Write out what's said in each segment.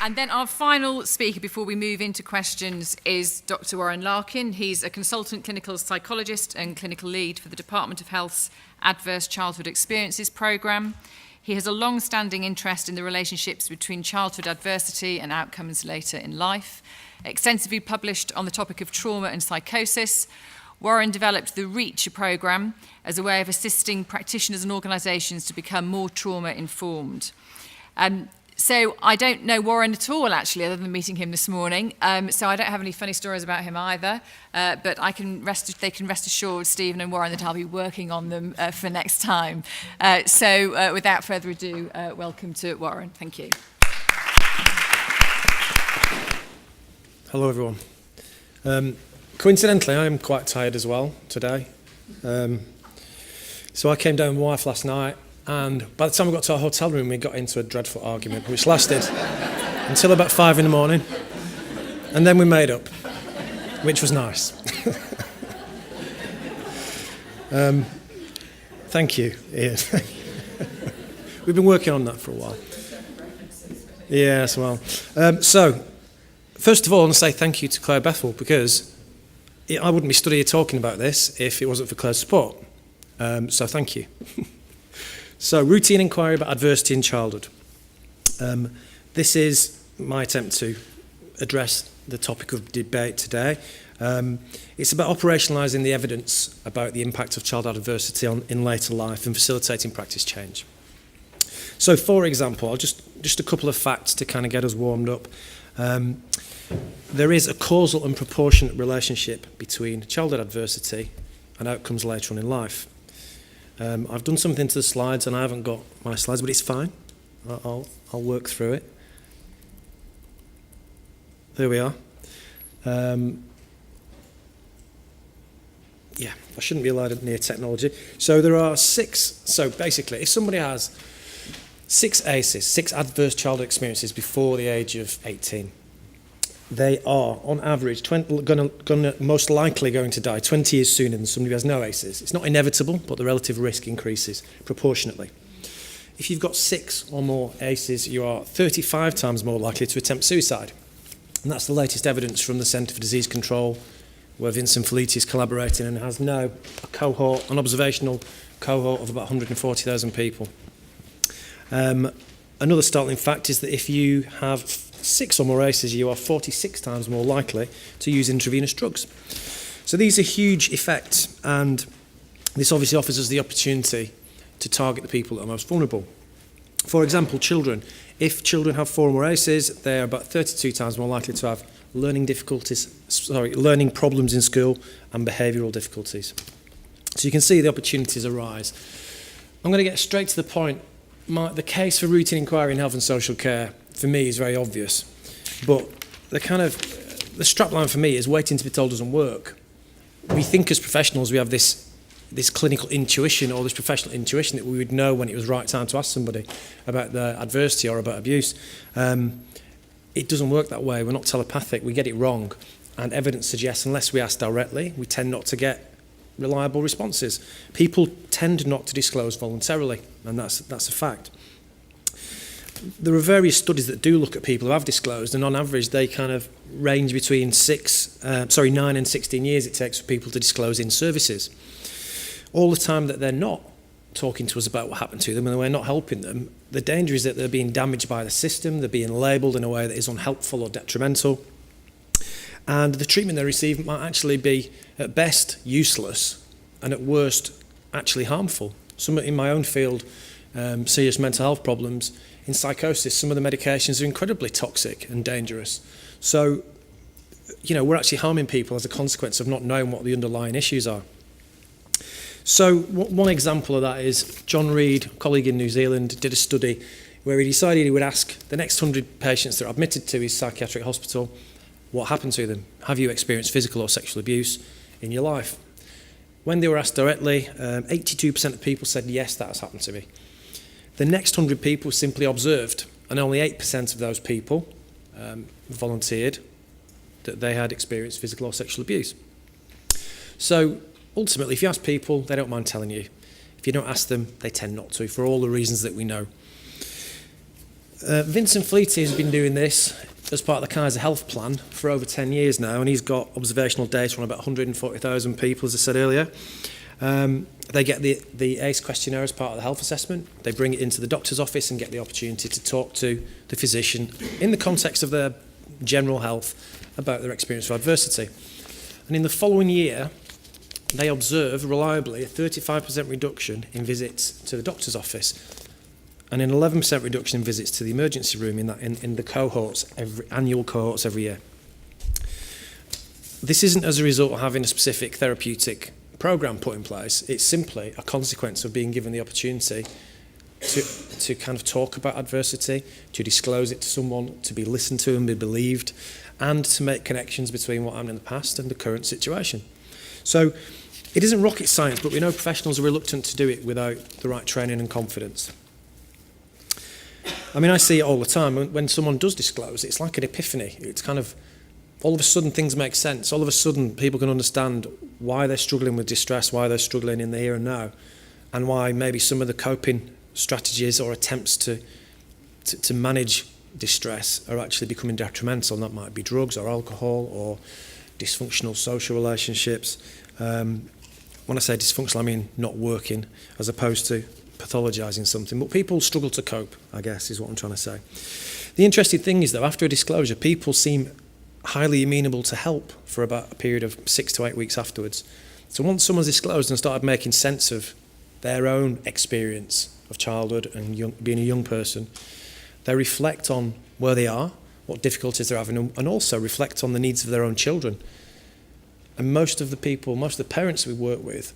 And then our final speaker before we move into questions is Dr. Warren Larkin. He's a consultant clinical psychologist and clinical lead for the Department of Health's Adverse Childhood Experiences programme. He has a long-standing interest in the relationships between childhood adversity and outcomes later in life. Extensively published on the topic of trauma and psychosis, Warren developed the REACH programme as a way of assisting practitioners and organisations to become more trauma-informed. So I don't know Warren at all, actually, other than meeting him this morning. So I don't have any funny stories about him either. But they can rest assured, Stephen and Warren, that I'll be working on them for next time. So without further ado, welcome to Warren. Thank you. Hello, everyone. Coincidentally, I am quite tired as well today. So I came down with my wife last night. And by the time we got to our hotel room, we got into a dreadful argument, which lasted until about 5 in the morning. And then we made up, which was nice. Thank you, Ian. We've been working on that for a while. Yes, well. So, first of all, I want to say thank you to Claire Bethel, because I wouldn't be stood here talking about this if it wasn't for Claire's support. So thank you. So, routine inquiry about adversity in childhood. This is my attempt to address the topic of debate today. It's about operationalising the evidence about the impact of childhood adversity in later life and facilitating practice change. So, for example, just a couple of facts to kind of get us warmed up. There is a causal and proportionate relationship between childhood adversity and outcomes later on in life. I've done something to the slides and I haven't got my slides, but it's fine. I'll work through it. There we are. Yeah, I shouldn't be allowed near technology. So there are 6. So basically, if somebody has 6 ACEs, 6 adverse childhood experiences before the age of 18, they are, on average, most likely going to die 20 years sooner than somebody who has no ACEs. It's not inevitable, but the relative risk increases proportionately. If you've got 6 or more ACEs, you are 35 times more likely to attempt suicide. And that's the latest evidence from the Centre for Disease Control, where Vincent Felitti is collaborating and has now an observational cohort of about 140,000 people. Another startling fact is that if you have 6 or more ACEs, you are 46 times more likely to use intravenous drugs. So these are huge effects, and this obviously offers us the opportunity to target the people that are most vulnerable. For example, children. If children have 4 or more ACEs, they are about 32 times more likely to have learning problems in school and behavioural difficulties. So you can see the opportunities arise. I'm going to get straight to the point. The case for routine inquiry in health and social care for me is very obvious, but the strapline for me is waiting to be told doesn't work. We think as professionals we have this clinical intuition or this professional intuition that we would know when it was right time to ask somebody about their adversity or about abuse. It doesn't work that way. We're not telepathic. We get it wrong, and evidence suggests unless we ask directly, we tend not to get reliable responses. People tend not to disclose voluntarily, and that's a fact. There are various studies that do look at people who have disclosed, and on average they kind of range between 9 and 16 years it takes for people to disclose in services. All the time that they're not talking to us about what happened to them and we're not helping them, the danger is that they're being damaged by the system, they're being labelled in a way that is unhelpful or detrimental, and the treatment they receive might actually be at best useless and at worst actually harmful. Some in my own field, serious mental health problems, in psychosis, some of the medications are incredibly toxic and dangerous. So, we're actually harming people as a consequence of not knowing what the underlying issues are. So, one example of that is John Reid, a colleague in New Zealand, did a study where he decided he would ask the next 100 patients that are admitted to his psychiatric hospital, what happened to them? Have you experienced physical or sexual abuse in your life? When they were asked directly, 82% of people said, yes, that has happened to me. The next 100 people simply observed, and only 8% of those people volunteered that they had experienced physical or sexual abuse. So ultimately, if you ask people, they don't mind telling you. If you don't ask them, they tend not to, for all the reasons that we know. Vincent Fleety has been doing this as part of the Kaiser Health Plan for over 10 years now, and he's got observational data on about 140,000 people, as I said earlier. They get the ACE questionnaire as part of the health assessment. They bring it into the doctor's office and get the opportunity to talk to the physician in the context of their general health about their experience of adversity. And in the following year, they observe reliably a 35% reduction in visits to the doctor's office and an 11% reduction in visits to the emergency room in the cohorts, annual cohorts every year. This isn't as a result of having a specific therapeutic program put in place. It's simply a consequence of being given the opportunity to kind of talk about adversity, to disclose it to someone, to be listened to and be believed, and to make connections between what happened in the past and the current situation. So it isn't rocket science, but we know professionals are reluctant to do it without the right training and confidence. I mean, I see it all the time. When someone does disclose, it's like an epiphany. It's kind of, all of a sudden things make sense. All of a sudden people can understand why they're struggling with distress, why they're struggling in the here and now, and why maybe some of the coping strategies or attempts to manage distress are actually becoming detrimental. And that might be drugs or alcohol or dysfunctional social relationships. When I say dysfunctional, I mean not working, as opposed to pathologising something. But people struggle to cope, I guess, is what I'm trying to say. The interesting thing is, though, after a disclosure, people seem highly amenable to help for about a period of 6 to 8 weeks afterwards. So once someone's disclosed and started making sense of their own experience of childhood and being a young person, they reflect on where they are, what difficulties they're having, and also reflect on the needs of their own children. And most of the parents we work with,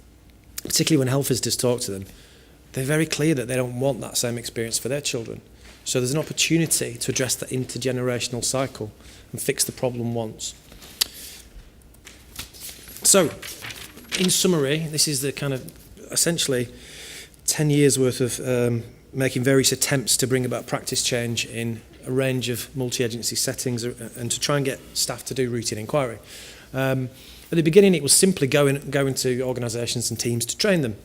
particularly when health visitors talk to them, they're very clear that they don't want that same experience for their children. So there's an opportunity to address that intergenerational cycle and fix the problem once. So, in summary, this is the kind of essentially 10 years worth of making various attempts to bring about practice change in a range of multi-agency settings and to try and get staff to do routine inquiry. At the beginning, it was simply going to organisations and teams to train them,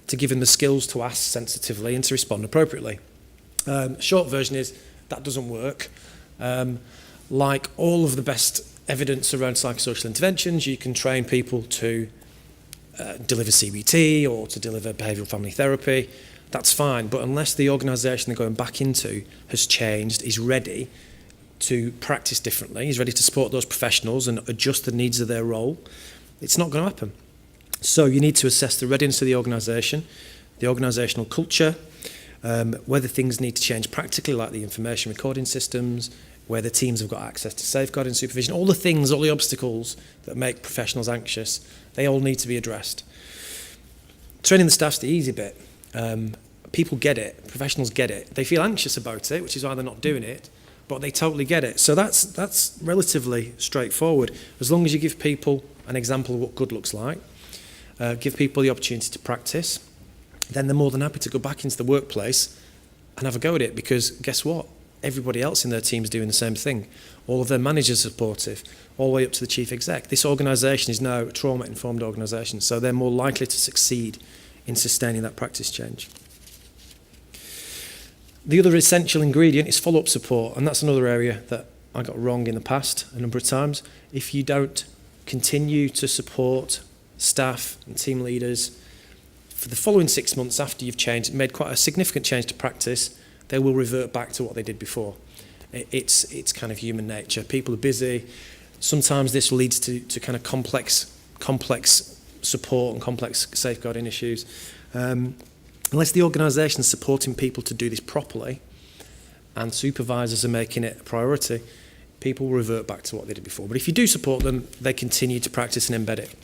to give them the skills to ask sensitively and to respond appropriately. Short version is that doesn't work. Like all of the best evidence around psychosocial interventions, you can train people to deliver CBT or to deliver behavioural family therapy. That's fine, but unless the organisation they're going back into has changed, is ready to practice differently, is ready to support those professionals and adjust the needs of their role, it's not going to happen. So you need to assess the readiness of the organisation, the organisational culture, whether things need to change practically, like the information recording systems, whether teams have got access to safeguarding supervision, all the things, all the obstacles that make professionals anxious, they all need to be addressed. Training the staff's the easy bit. People get it, professionals get it. They feel anxious about it, which is why they're not doing it, but they totally get it. So that's relatively straightforward. As long as you give people an example of what good looks like, give people the opportunity to practice, then they're more than happy to go back into the workplace and have a go at it, because guess what? Everybody else in their team is doing the same thing. All of their managers are supportive, all the way up to the chief exec. This organisation is now a trauma-informed organisation, so they're more likely to succeed in sustaining that practice change. The other essential ingredient is follow-up support, and that's another area that I got wrong in the past a number of times. If you don't continue to support staff and team leaders for the following 6 months after you've changed, made quite a significant change to practice, they will revert back to what they did before. It's kind of human nature. People are busy. Sometimes this leads to kind of complex support and complex safeguarding issues. Unless the organisation is supporting people to do this properly and supervisors are making it a priority, people will revert back to what they did before. But if you do support them, they continue to practice and embed it.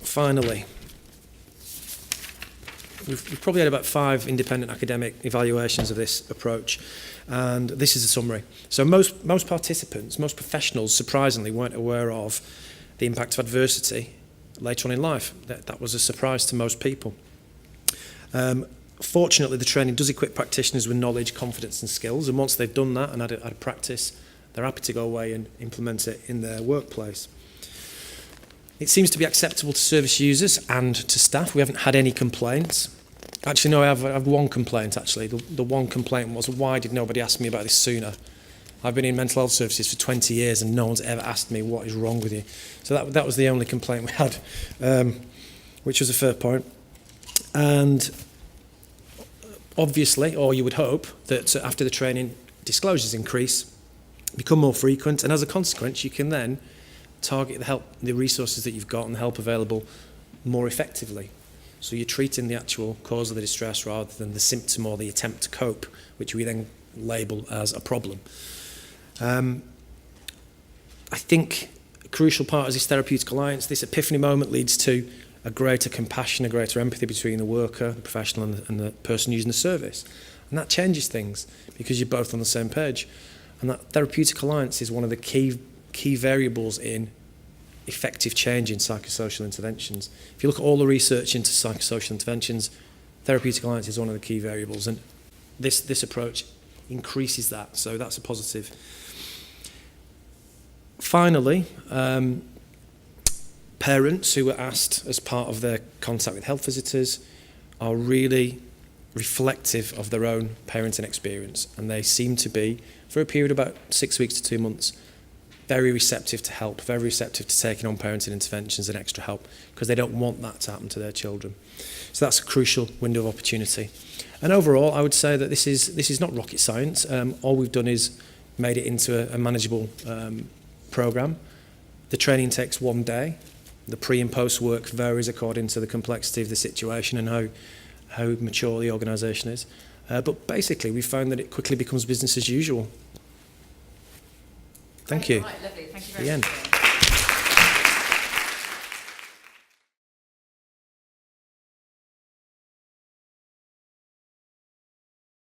Finally, we've probably had about 5 independent academic evaluations of this approach, and this is a summary. So most participants, most professionals, surprisingly, weren't aware of the impact of adversity later on in life. That was a surprise to most people. Fortunately, the training does equip practitioners with knowledge, confidence and skills, and once they've done that and had a practice, they're happy to go away and implement it in their workplace. It seems to be acceptable to service users and to staff. We haven't had any complaints. Actually, no, I have one complaint, actually. The one complaint was, why did nobody ask me about this sooner? I've been in mental health services for 20 years and no one's ever asked me what is wrong with you. So that was the only complaint we had, which was a fair point. And obviously, or you would hope, that after the training, disclosures increase, become more frequent, and as a consequence, you can then target the resources that you've got and the help available more effectively. So you're treating the actual cause of the distress rather than the symptom or the attempt to cope, which we then label as a problem. I think a crucial part of this therapeutic alliance, this epiphany moment, leads to a greater compassion, a greater empathy between the worker, the professional, and the person using the service. And that changes things because you're both on the same page. And that therapeutic alliance is one of the key variables in effective change in psychosocial interventions. If you look at all the research into psychosocial interventions, therapeutic alliance is one of the key variables, and this approach increases that, so that's a positive. Finally, parents who were asked as part of their contact with health visitors are really reflective of their own parenting experience, and they seem to be, for a period of about 6 weeks to 2 months, very receptive to help, very receptive to taking on parenting interventions and extra help, because they don't want that to happen to their children. So that's a crucial window of opportunity. And overall, I would say that this is not rocket science. All we've done is made it into a manageable programme. The training takes 1 day. The pre and post work varies according to the complexity of the situation and how mature the organisation is. But basically, we found that it quickly becomes business as usual. Thank you. Right, lovely. Thank you very much.